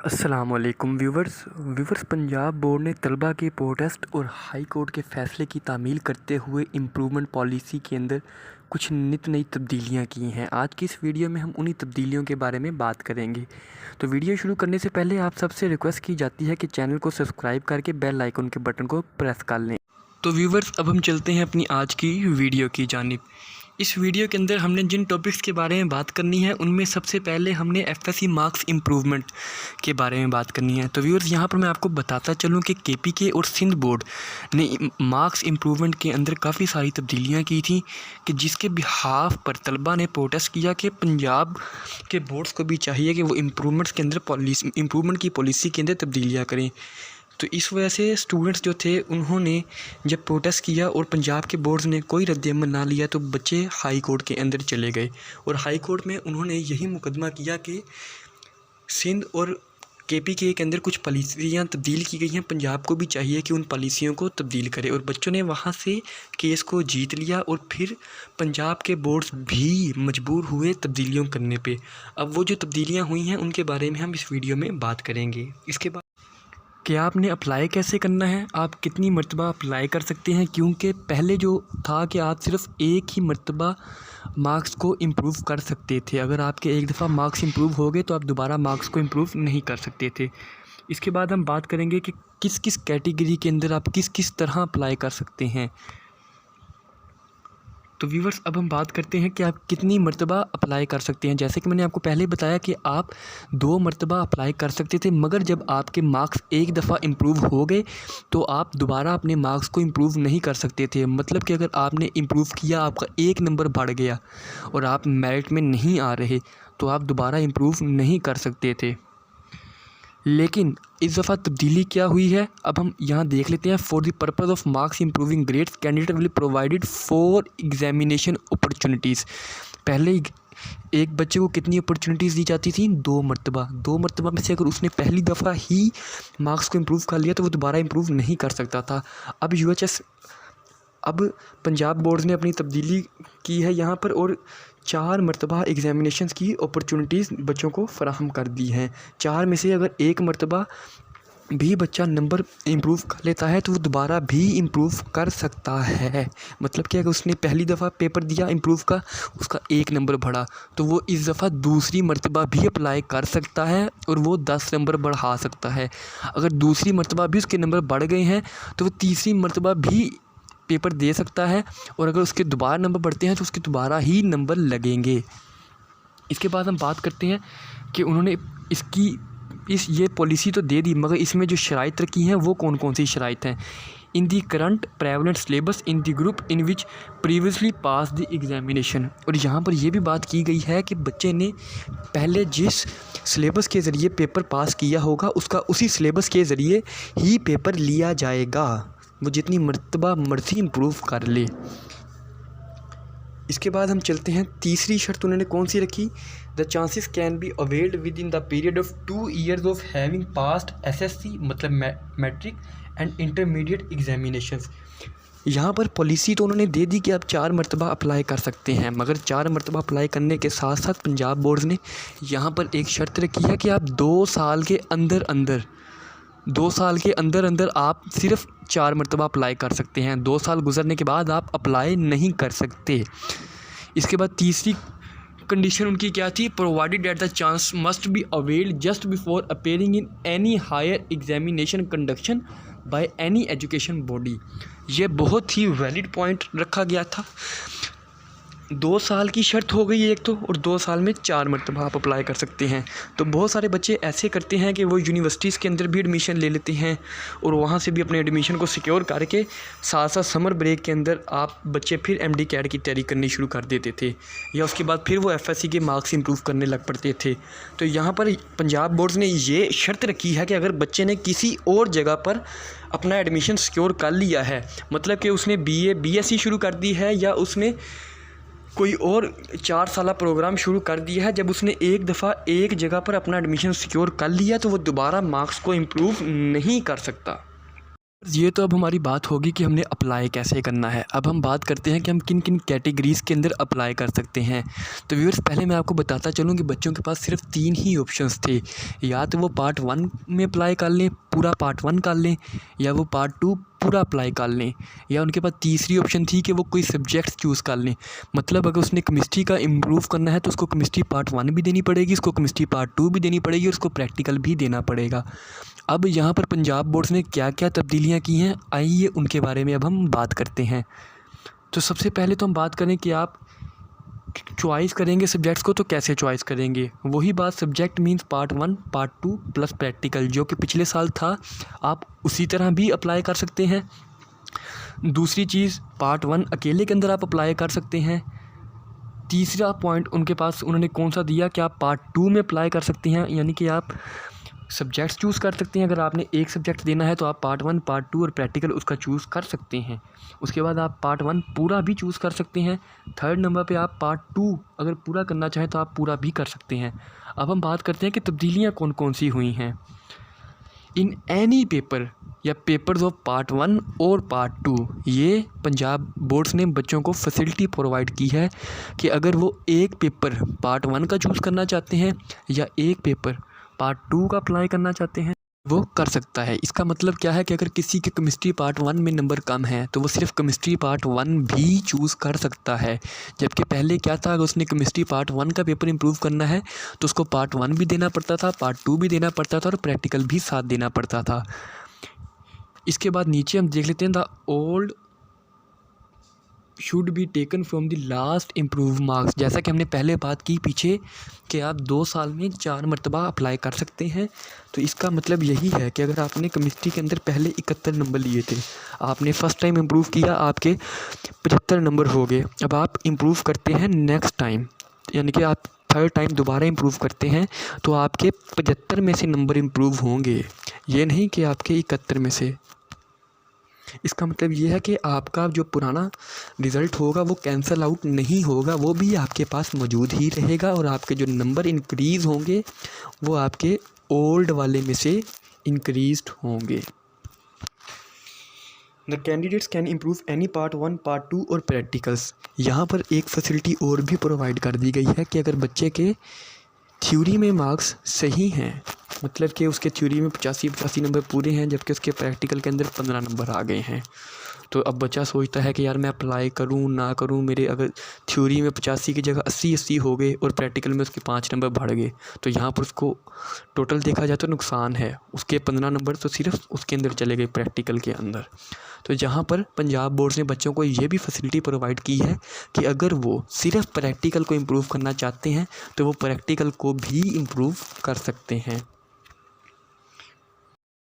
अस्सलामुअलैकुम viewers Punjab board ने तलबा के प्रोटेस्ट और हाई कोर्ट के फैसले की तामील करते हुए इम्प्रूवमेंट पॉलिसी के अंदर कुछ नित नई तब्दीलियां की हैं। आज की इस वीडियो में हम उन्हीं तब्दीलियों के बारे में बात करेंगे। तो वीडियो शुरू करने से पहले आप सबसे रिक्वेस्ट की जाती है कि चैनल को सब्सक्राइब करके बेल आइकन के बटन को प्रेस कर लें। तो व्यूवर्स अब हम चलते हैं अपनी आज की वीडियो की जानिब। इस वीडियो के अंदर हमने जिन टॉपिक्स के बारे में बात करनी है उनमें सबसे पहले हमने एफएससी मार्क्स इम्प्रूवमेंट के बारे में बात करनी है। तो व्यूअर्स यहाँ पर मैं आपको बताता चलूँ कि केपीके और सिंध बोर्ड ने मार्क्स इम्प्रूवमेंट के अंदर काफ़ी सारी तब्दीलियाँ की थी कि जिसके बिहाफ पर तलबा ने प्रोटेस्ट किया कि पंजाब के बोर्ड्स को भी चाहिए कि वो इम्प्रूवमेंट्स के अंदर इम्प्रूवमेंट की पॉलिसी के अंदर तब्दीलियाँ करें। तो इस वजह से स्टूडेंट्स जो थे उन्होंने जब प्रोटेस्ट किया और पंजाब के बोर्ड्स ने कोई रद्द-ए-अमल ना लिया तो बच्चे हाई कोर्ट के अंदर चले गए और हाई कोर्ट में उन्होंने यही मुकदमा किया कि सिंध और केपीके के अंदर कुछ पॉलिसियाँ तब्दील की गई हैं, पंजाब को भी चाहिए कि उन पॉलिसियों को तब्दील करे। और बच्चों ने वहाँ से केस को जीत लिया और फिर पंजाब के बोर्ड्स भी मजबूर हुए तब्दीलियों करने पे। अब वो जो तब्दीलियाँ हुई हैं उनके बारे में हम इस वीडियो में बात करेंगे। इसके बाद कि आपने अप्लाई कैसे करना है, आप कितनी मरतबा अप्लाई कर सकते हैं, क्योंकि पहले जो था कि आप सिर्फ़ एक ही मरतबा मार्क्स को इम्प्रूव कर सकते थे। अगर आपके एक दफ़ा मार्क्स इम्प्रूव हो गए तो आप दोबारा मार्क्स को इम्प्रूव नहीं कर सकते थे। इसके बाद हम बात करेंगे कि किस किस कैटेगरी के अंदर आप किस किस तरह अप्लाई कर सकते हैं। तो व्यूवर्स अब हम बात करते हैं कि आप कितनी मरतबा अप्लाई कर सकते हैं। जैसे कि मैंने आपको पहले बताया कि आप 2 मरतबा अप्लाई कर सकते थे, मगर जब आपके मार्क्स एक दफ़ा इम्प्रूव हो गए तो आप दोबारा अपने मार्क्स को इम्प्रूव नहीं कर सकते थे। मतलब कि अगर आपने इम्प्रूव किया, आपका 1 नंबर बढ़ गया और आप मेरिट में नहीं आ रहे तो आप दोबारा इम्प्रूव नहीं कर सकते थे। लेकिन इस दफ़ा तब्दीली क्या हुई है अब हम यहाँ देख लेते हैं। For the purpose of marks improving grades candidate will provided 4 examination opportunities. पहले एक बच्चे को कितनी अपॉर्चुनिटीज़ दी जाती थी? 2 मरतबा। 2 मरतबा में से अगर उसने पहली दफ़ा ही मार्क्स को इम्प्रूव कर लिया तो वो दोबारा इम्प्रूव नहीं कर सकता था। अब पंजाब बोर्ड ने अपनी तब्दीली की है यहाँ पर और 4 मरतबा एग्ज़ामिनेशंस की अपॉर्चुनिटीज़ बच्चों को फ़राहम कर दी हैं। 4 में से अगर 1 मरतबा भी बच्चा नंबर इम्प्रूव कर लेता है तो वो दोबारा भी इम्प्रूव कर सकता है। मतलब कि अगर उसने पहली दफ़ा पेपर दिया इम्प्रूव का, उसका 1 नंबर बढ़ा तो वो इस दफ़ा दूसरी मरतबा भी अप्लाई कर सकता है और वो 10 नंबर बढ़ा सकता है। अगर दूसरी मरतबा भी उसके नंबर बढ़ गए हैं तो वो तीसरी मरतबा भी पेपर दे सकता है और अगर उसके दोबारा नंबर बढ़ते हैं तो उसके दोबारा ही नंबर लगेंगे। इसके बाद हम बात करते हैं कि उन्होंने ये पॉलिसी तो दे दी, मगर इसमें जो शराइत रखी हैं वो कौन कौन सी शराइत हैं। In the current prevalent syllabus in the group in which previously pass the examination. और यहाँ पर यह भी बात की गई है कि बच्चे ने पहले जिस सिलेबस के ज़रिए पेपर पास किया होगा उसका उसी सिलेबस के ज़रिए ही पेपर लिया जाएगा, वो जितनी मरतबा मर्जी इम्प्रूव कर ले। इसके बाद हम चलते हैं, तीसरी शर्त उन्होंने कौन सी रखी? The chances can be availed with in the period of 2 years of having passed SSC मतलब मैट्रिक एंड इंटरमीडिएट एग्जामिनेशंस। यहाँ पर पॉलिसी तो उन्होंने दे दी कि आप 4 मरतबा अप्लाई कर सकते हैं, मगर 4 मरतबा अप्लाई करने के साथ साथ पंजाब बोर्ड ने यहाँ पर एक शर्त रखी है कि आप 2 साल के अंदर आप सिर्फ 4 मरतबा अप्लाई कर सकते हैं। 2 साल गुजरने के बाद आप अप्लाई नहीं कर सकते। इसके बाद तीसरी कंडीशन उनकी क्या थी? Provided that the chance must be availed just before appearing in any higher examination conduction by any education body. ये बहुत ही वैलिड पॉइंट रखा गया था। 2 साल की शर्त हो गई एक तो, और 2 साल में 4 मरतबा आप अप्लाई कर सकते हैं। तो बहुत सारे बच्चे ऐसे करते हैं कि वो यूनिवर्सिटीज़ के अंदर भी एडमिशन ले लेते हैं और वहाँ से भी अपने एडमिशन को सिक्योर करके साथ साथ समर ब्रेक के अंदर आप बच्चे फिर एमडी कैट की तैयारी करनी शुरू कर देते थे या उसके बाद फिर वो एफएससी के मार्क्स इंप्रूव करने लग पड़ते थे। तो यहाँ पर पंजाब बोर्ड ने ये शर्त रखी है कि अगर बच्चे ने किसी और जगह पर अपना एडमिशन सिक्योर कर लिया है, मतलब कि उसने बीएससी शुरू कर दी है या उसने कोई और 4 साला प्रोग्राम शुरू कर दिया है, जब उसने एक दफ़ा एक जगह पर अपना एडमिशन सिक्योर कर लिया तो वो दोबारा मार्क्स को इम्प्रूव नहीं कर सकता। ये तो अब हमारी बात होगी कि हमने अप्लाई कैसे करना है। अब हम बात करते हैं कि हम किन किन कैटेगरीज़ के अंदर अप्लाई कर सकते हैं। तो व्यूअर्स, पहले मैं आपको बताता चलूँ कि बच्चों के पास सिर्फ 3 ही ऑप्शंस थे। या तो वो पार्ट 1 में अप्लाई कर लें, पूरा पार्ट 1 कर लें, या वो पार्ट 2 पूरा अप्लाई कर लें, या उनके पास तीसरी ऑप्शन थी कि वो कोई सब्जेक्ट्स चूज़ कर लें। मतलब अगर उसने केमिस्ट्री का इम्प्रूव करना है तो उसको केमिस्ट्री पार्ट 1 भी देनी पड़ेगी, उसको केमिस्ट्री पार्ट 2 भी देनी पड़ेगी और उसको प्रैक्टिकल भी देना पड़ेगा। अब यहाँ पर पंजाब बोर्ड्स ने क्या क्या तब्दीलियाँ की हैं, आइए उनके बारे में अब हम बात करते हैं। तो सबसे पहले तो हम बात करें कि आप चॉइस करेंगे सब्जेक्ट्स को, तो कैसे चॉइस करेंगे। वही बात, subject means part 1 part 2 plus practical, जो कि पिछले साल था, आप उसी तरह भी अप्लाई कर सकते हैं। दूसरी चीज़, पार्ट 1 अकेले के अंदर आप अप्लाई कर सकते हैं। तीसरा पॉइंट उनके पास उन्होंने कौन सा दिया कि आप पार्ट 2 में अप्लाई कर सकते हैं, यानी कि आप सब्जेक्ट्स चूज़ कर सकते हैं। अगर आपने एक सब्जेक्ट देना है तो आप पार्ट 1 पार्ट 2 और प्रैक्टिकल उसका चूज़ कर सकते हैं। उसके बाद आप पार्ट 1 पूरा भी चूज़ कर सकते हैं। थर्ड नंबर पे आप पार्ट 2 अगर पूरा करना चाहें तो आप पूरा भी कर सकते हैं। अब हम बात करते हैं कि तब्दीलियाँ कौन कौन सी हुई हैं। इन एनी पेपर या पेपर्स ऑफ पार्ट 1 और पार्ट 2, ये पंजाब बोर्ड्स ने बच्चों को फैसिलिटी प्रोवाइड की है कि अगर वो एक पेपर पार्ट 1 का चूज़ करना चाहते हैं या एक पेपर पार्ट 2 का अप्लाई करना चाहते हैं, वो कर सकता है। इसका मतलब क्या है कि अगर किसी के केमिस्ट्री पार्ट 1 में नंबर कम है तो वो सिर्फ केमिस्ट्री पार्ट 1 भी चूज़ कर सकता है। जबकि पहले क्या था, अगर उसने केमिस्ट्री पार्ट 1 का पेपर इंप्रूव करना है तो उसको पार्ट 1 भी देना पड़ता था, पार्ट 2 भी देना पड़ता था और प्रैक्टिकल भी साथ देना पड़ता था। इसके बाद नीचे हम देख लेते हैं, the old should be taken from the last improve marks. जैसा कि हमने पहले बात की पीछे कि आप 2 साल में 4 मरतबा अप्लाई कर सकते हैं। तो इसका मतलब यही है कि अगर आपने केमिस्ट्री के अंदर पहले 71 नंबर लिए थे, आपने फ़र्स्ट टाइम इम्प्रूव किया, आपके 75 नंबर हो गए। अब आप इम्प्रूव करते हैं नेक्स्ट टाइम, यानी कि आप थर्ड टाइम दोबारा इम्प्रूव करते हैं तो आपके 75 में से नंबर इम्प्रूव होंगे, ये नहीं कि आपके 71 में से। इसका मतलब ये है कि आपका जो पुराना रिज़ल्ट होगा वो कैंसिल आउट नहीं होगा, वो भी आपके पास मौजूद ही रहेगा और आपके जो नंबर इंक्रीज़ होंगे वो आपके ओल्ड वाले में से इंक्रीज़ड होंगे। The candidates can improve any part 1 part 2 और प्रैक्टिकल्स। यहाँ पर एक फैसिलिटी और भी प्रोवाइड कर दी गई है कि अगर बच्चे के थ्योरी में मार्क्स सही हैं, मतलब कि उसके थ्योरी में 85 नंबर पूरे हैं, जबकि उसके प्रैक्टिकल के अंदर 15 नंबर आ गए हैं, तो अब बच्चा सोचता है कि यार मैं अप्लाई करूं ना करूं, मेरे अगर थ्योरी में 85 की जगह 80 हो गए और प्रैक्टिकल में उसके 5 नंबर बढ़ गए, तो यहाँ पर उसको टोटल देखा जाए तो नुकसान है। उसके 15 नंबर तो सिर्फ उसके अंदर चले गए प्रैक्टिकल के अंदर। तो जहाँ पर पंजाब बोर्ड्स ने बच्चों को ये भी फैसिलिटी प्रोवाइड की है कि अगर वो सिर्फ प्रैक्टिकल को इम्प्रूव करना चाहते हैं तो वो प्रैक्टिकल को भी इम्प्रूव कर सकते हैं।